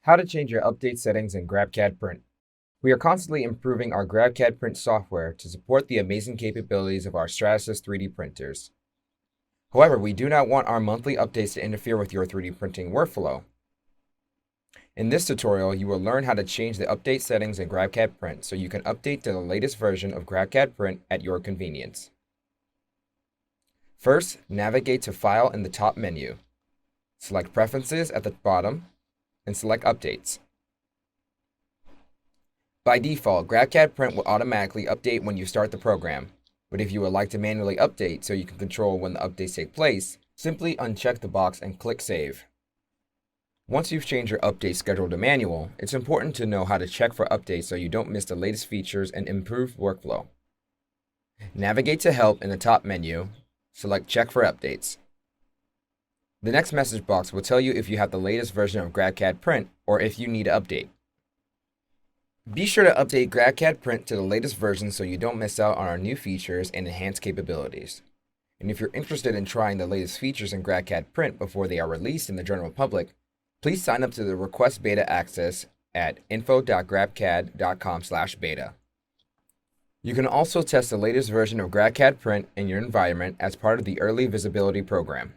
How to change your update settings in GrabCAD Print. We are constantly improving our GrabCAD Print software to support the amazing capabilities of our Stratasys 3D printers. However, we do not want our monthly updates to interfere with your 3D printing workflow. In this tutorial, you will learn how to change the update settings in GrabCAD Print so you can update to the latest version of GrabCAD Print at your convenience. First, navigate to File in the top menu. Select Preferences at the bottom and select Updates. By default, GrabCAD Print will automatically update when you start the program, but if you would like to manually update so you can control when the updates take place, simply uncheck the box and click Save. Once you've changed your update schedule to manual, it's important to know how to check for updates so you don't miss the latest features and improved workflow. Navigate to Help in the top menu, select Check for Updates. The next message box will tell you if you have the latest version of GrabCAD Print or if you need to update. Be sure to update GrabCAD Print to the latest version so you don't miss out on our new features and enhanced capabilities. And if you're interested in trying the latest features in GrabCAD Print before they are released in the general public, please sign up to the Request Beta Access at info.grabcad.com/beta. You can also test the latest version of GrabCAD Print in your environment as part of the Early Visibility program.